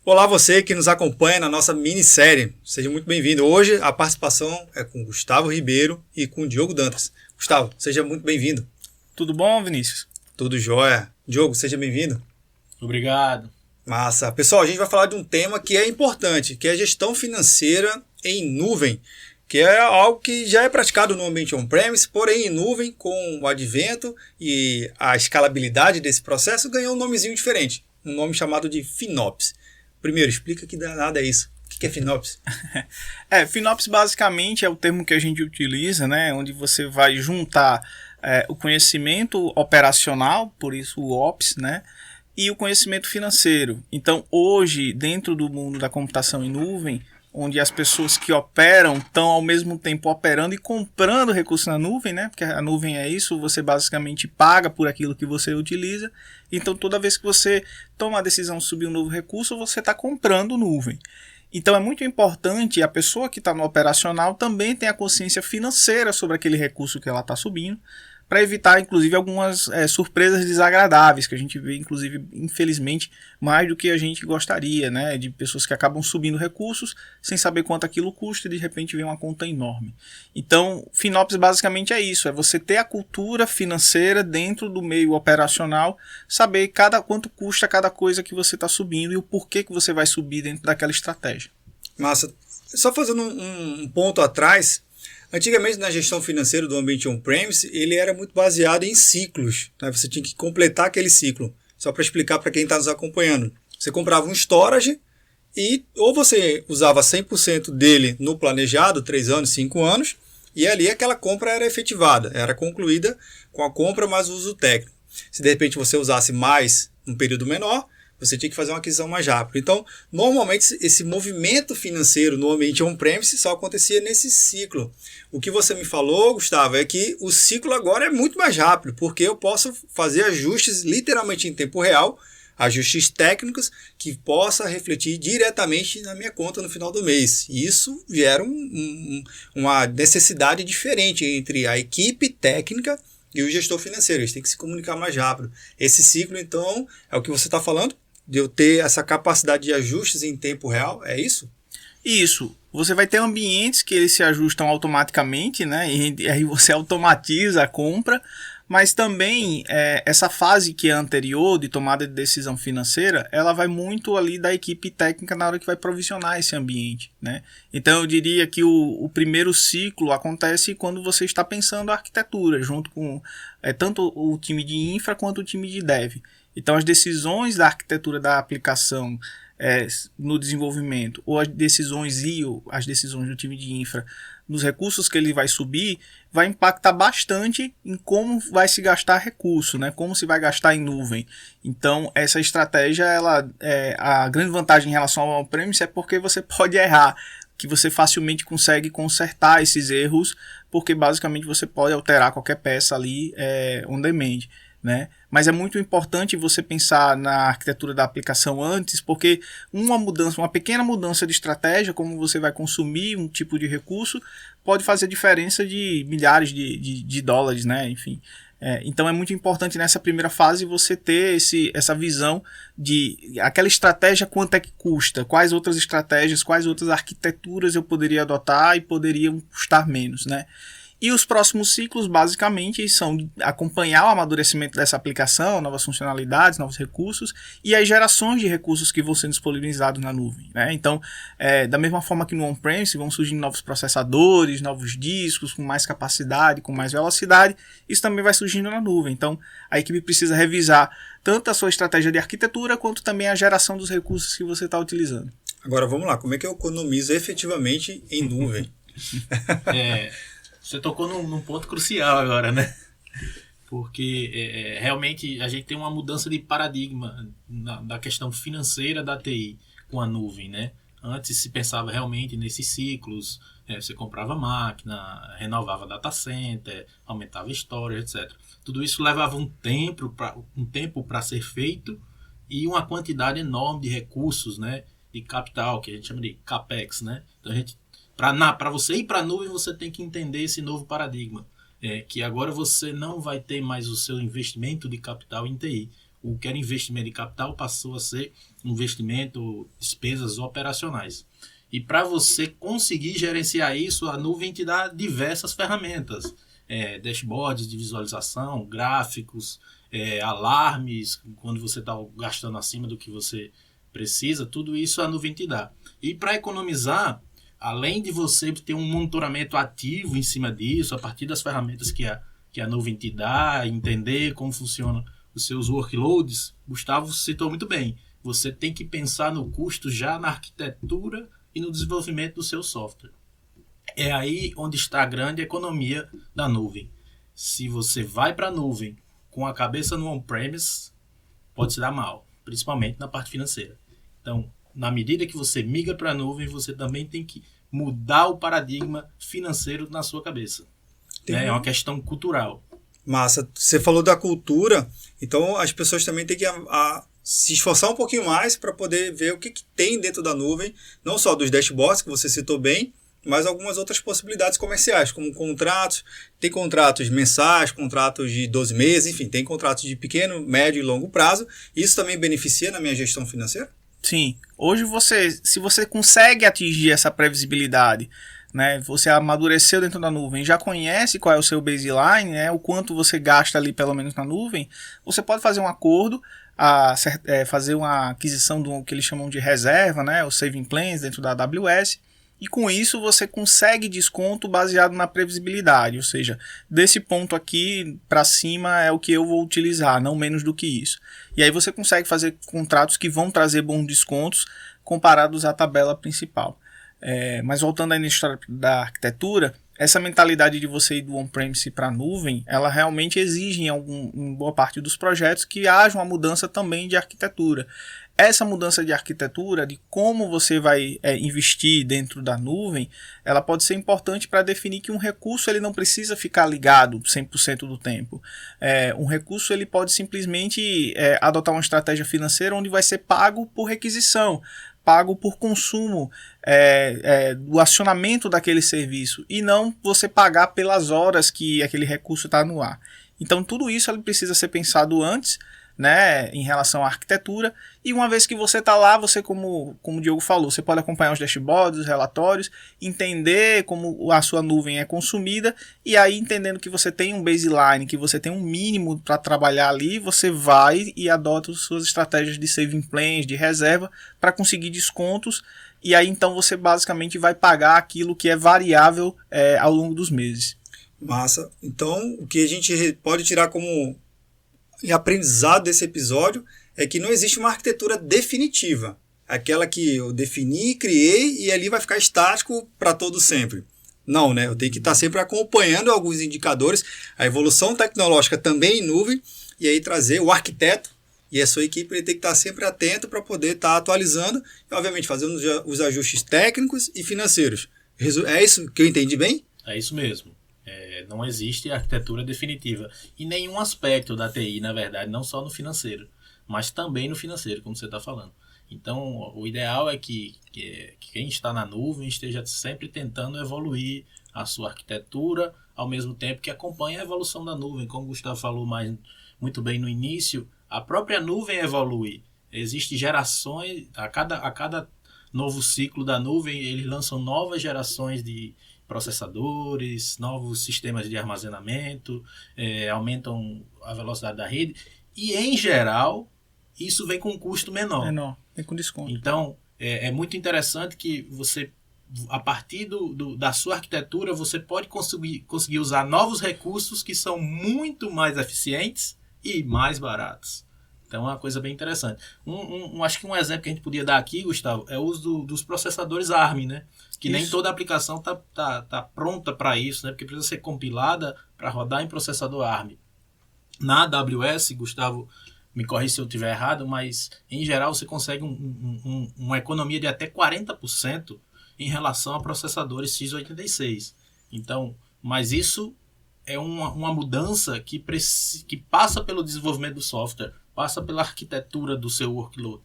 Olá você que nos acompanha na nossa minissérie, seja muito bem-vindo. Hoje a participação é com Gustavo Ribeiro e com Diogo Dantas. Gustavo, seja muito bem-vindo. Tudo bom, Vinícius? Tudo jóia. Diogo, seja bem-vindo. Obrigado. Massa. Pessoal, a gente vai falar de um tema que é importante, que é a gestão financeira em nuvem, que é algo que já é praticado no ambiente on-premise, porém em nuvem, com o advento e a escalabilidade desse processo, ganhou um nomezinho diferente, um nome chamado de FinOps. Primeiro, explica que danada é isso. O que é FinOps? FinOps basicamente é o termo que a gente utiliza, né, onde você vai juntar o conhecimento operacional, por isso o Ops, né, e o conhecimento financeiro. Então, hoje, dentro do mundo da computação em nuvem, onde as pessoas que operam estão ao mesmo tempo operando e comprando recursos na nuvem, né? Porque a nuvem é isso, você basicamente paga por aquilo que você utiliza. Então, toda vez que você toma a decisão de subir um novo recurso, você está comprando nuvem. Então, é muito importante a pessoa que está no operacional também ter a consciência financeira sobre aquele recurso que ela está subindo, para evitar, inclusive, algumas surpresas desagradáveis, que a gente vê, inclusive, infelizmente, mais do que a gente gostaria, né? De pessoas que acabam subindo recursos sem saber quanto aquilo custa e, de repente, vem uma conta enorme. Então, FinOps basicamente é isso, é você ter a cultura financeira dentro do meio operacional, saber quanto custa cada coisa que você está subindo e o porquê que você vai subir dentro daquela estratégia. Massa. Só fazendo um ponto atrás. Antigamente, na gestão financeira do ambiente on-premise, ele era muito baseado em ciclos, né? Você tinha que completar aquele ciclo. Só para explicar para quem está nos acompanhando. Você comprava um storage e ou você usava 100% dele no planejado, 3 anos, 5 anos, e ali aquela compra era efetivada, era concluída com a compra mais o uso técnico. Se de repente você usasse mais um período menor, você tinha que fazer uma aquisição mais rápida. Então, normalmente, esse movimento financeiro no ambiente on-premise só acontecia nesse ciclo. O que você me falou, Gustavo, é que o ciclo agora é muito mais rápido, porque eu posso fazer ajustes literalmente em tempo real, ajustes técnicos que possa refletir diretamente na minha conta no final do mês. E isso gera uma necessidade diferente entre a equipe técnica e o gestor financeiro. Eles têm que se comunicar mais rápido. Esse ciclo, então, é o que você está falando? De eu ter essa capacidade de ajustes em tempo real, é isso? Isso. Você vai ter ambientes que eles se ajustam automaticamente, né? E aí você automatiza a compra, mas também essa fase que é anterior de tomada de decisão financeira, ela vai muito ali da equipe técnica na hora que vai provisionar esse ambiente, né? Então eu diria que o primeiro ciclo acontece quando você está pensando a arquitetura, junto com tanto o time de infra quanto o time de dev. Então as decisões da arquitetura da aplicação no desenvolvimento, ou as decisões do time de infra nos recursos que ele vai subir, vai impactar bastante em como vai se gastar recurso, né? Como se vai gastar em nuvem. Então essa estratégia, a grande vantagem em relação ao on-premise é porque você pode errar, que você facilmente consegue consertar esses erros, porque basicamente você pode alterar qualquer peça ali on demand, né? Mas é muito importante você pensar na arquitetura da aplicação antes, porque uma pequena mudança de estratégia, como você vai consumir um tipo de recurso, pode fazer diferença de milhares de dólares, né? Enfim. Então é muito importante nessa primeira fase você ter essa visão de aquela estratégia, quanto é que custa, quais outras estratégias, quais outras arquiteturas eu poderia adotar e poderiam custar menos, né? E os próximos ciclos, basicamente, são acompanhar o amadurecimento dessa aplicação, novas funcionalidades, novos recursos e as gerações de recursos que vão ser disponibilizados na nuvem, né? Então, da mesma forma que no on-premise vão surgindo novos processadores, novos discos com mais capacidade, com mais velocidade, isso também vai surgindo na nuvem. Então, a equipe precisa revisar tanto a sua estratégia de arquitetura quanto também a geração dos recursos que você está utilizando. Agora, vamos lá. Como é que eu economizo efetivamente em nuvem? Você tocou num ponto crucial agora, né? Porque realmente a gente tem uma mudança de paradigma da questão financeira da TI com a nuvem, né? Antes se pensava realmente nesses ciclos, você comprava máquina, renovava data center, aumentava storage, etc. Tudo isso levava um tempo para ser feito e uma quantidade enorme de recursos, né? De capital, que a gente chama de CAPEX, né? Então para você ir para a nuvem, você tem que entender esse novo paradigma. Que agora você não vai ter mais o seu investimento de capital em TI. o que era investimento de capital passou a ser investimento, despesas operacionais. E para você conseguir gerenciar isso, a nuvem te dá diversas ferramentas. Dashboards de visualização, gráficos, alarmes, quando você está gastando acima do que você precisa, tudo isso a nuvem te dá. E para economizar, além de você ter um monitoramento ativo em cima disso, a partir das ferramentas que a nuvem te dá, entender como funcionam os seus workloads, Gustavo citou muito bem, você tem que pensar no custo já na arquitetura e no desenvolvimento do seu software. É aí onde está a grande economia da nuvem. Se você vai para a nuvem com a cabeça no on-premise, pode se dar mal, principalmente na parte financeira. Então, na medida que você migra para a nuvem, você também tem que mudar o paradigma financeiro na sua cabeça. É uma questão cultural. Massa. Você falou da cultura, então as pessoas também têm que se esforçar um pouquinho mais para poder ver o que tem dentro da nuvem, não só dos dashboards, que você citou bem, mas algumas outras possibilidades comerciais, como contratos. Tem contratos mensais, contratos de 12 meses, enfim, tem contratos de pequeno, médio e longo prazo. Isso também beneficia na minha gestão financeira? Sim. Hoje, se você consegue atingir essa previsibilidade, né, você amadureceu dentro da nuvem, já conhece qual é o seu baseline, né, o quanto você gasta ali pelo menos na nuvem, você pode fazer um acordo, fazer uma aquisição do que eles chamam de reserva, né, o saving plans dentro da AWS, e com isso você consegue desconto baseado na previsibilidade, ou seja, desse ponto aqui para cima é o que eu vou utilizar, não menos do que isso. E aí você consegue fazer contratos que vão trazer bons descontos comparados à tabela principal. Mas voltando aí na história da arquitetura, essa mentalidade de você ir do on-premise para a nuvem, ela realmente exige em boa parte dos projetos que haja uma mudança também de arquitetura. Essa mudança de arquitetura, de como você vai investir dentro da nuvem, ela pode ser importante para definir que um recurso ele não precisa ficar ligado 100% do tempo. Um recurso ele pode simplesmente adotar uma estratégia financeira onde vai ser pago por requisição, pago por consumo do acionamento daquele serviço e não você pagar pelas horas que aquele recurso está no ar. Então tudo isso ele precisa ser pensado antes, né, em relação à arquitetura, e uma vez que você está lá, você, como o Diogo falou, você pode acompanhar os dashboards, os relatórios, entender como a sua nuvem é consumida, e aí entendendo que você tem um baseline, que você tem um mínimo para trabalhar ali, você vai e adota as suas estratégias de saving plans, de reserva, para conseguir descontos, e aí então você basicamente vai pagar aquilo que é variável ao longo dos meses. Massa. Então, o que a gente pode tirar como aprendizado desse episódio é que não existe uma arquitetura definitiva. Aquela que eu defini, criei e ali vai ficar estático para todo sempre. Não, né? Eu tenho que estar sempre acompanhando alguns indicadores, a evolução tecnológica também em nuvem, e aí trazer o arquiteto e a sua equipe ele tem que estar sempre atento para poder estar atualizando e, obviamente, fazendo os ajustes técnicos e financeiros. É isso que eu entendi bem? É isso mesmo. Não existe arquitetura definitiva em nenhum aspecto da TI, na verdade, não só no financeiro, mas também no financeiro, como você está falando. Então, o ideal é que quem está na nuvem esteja sempre tentando evoluir a sua arquitetura, ao mesmo tempo que acompanha a evolução da nuvem. Como o Gustavo falou muito bem no início, a própria nuvem evolui. Existem gerações, a cada novo ciclo da nuvem, eles lançam novas gerações de processadores, novos sistemas de armazenamento, aumentam a velocidade da rede e, em geral, isso vem com um custo menor. Vem com desconto. Então, é muito interessante que você, a partir da sua arquitetura, você pode conseguir usar novos recursos que são muito mais eficientes e mais baratos. Então é uma coisa bem interessante. Acho que um exemplo que a gente podia dar aqui, Gustavo, é o uso dos processadores ARM, né? Que isso. Nem toda aplicação tá pronta para isso, né? Porque precisa ser compilada para rodar em processador ARM. Na AWS, Gustavo, me corrija se eu estiver errado, mas em geral você consegue uma economia de até 40% em relação a processadores x86. Então, mas isso é uma mudança que passa pelo desenvolvimento do software, passa pela arquitetura do seu workload.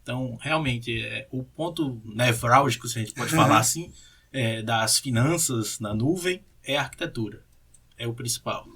Então, realmente, o ponto nevrálgico, se a gente pode falar assim, das finanças na nuvem é a arquitetura. É o principal.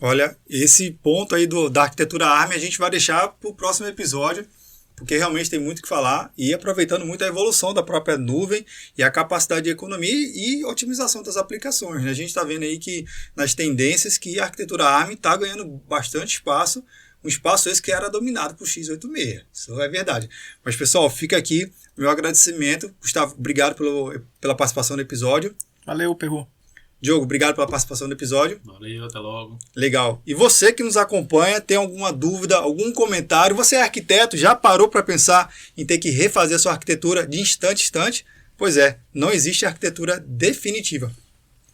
Olha, esse ponto aí da arquitetura ARM a gente vai deixar para o próximo episódio, porque realmente tem muito o que falar, e aproveitando muito a evolução da própria nuvem e a capacidade de economia e otimização das aplicações, né? A gente está vendo aí que nas tendências que a arquitetura ARM está ganhando bastante espaço, um espaço esse que era dominado por x86, isso é verdade. Mas pessoal, fica aqui meu agradecimento. Gustavo, obrigado pela participação no episódio. Valeu, Perru. Diogo, obrigado pela participação no episódio. Valeu, até logo. Legal. E você que nos acompanha, tem alguma dúvida, algum comentário? Você é arquiteto, já parou para pensar em ter que refazer a sua arquitetura de instante a instante? Pois é, não existe arquitetura definitiva.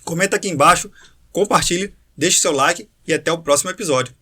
Comenta aqui embaixo, compartilhe, deixe seu like e até o próximo episódio.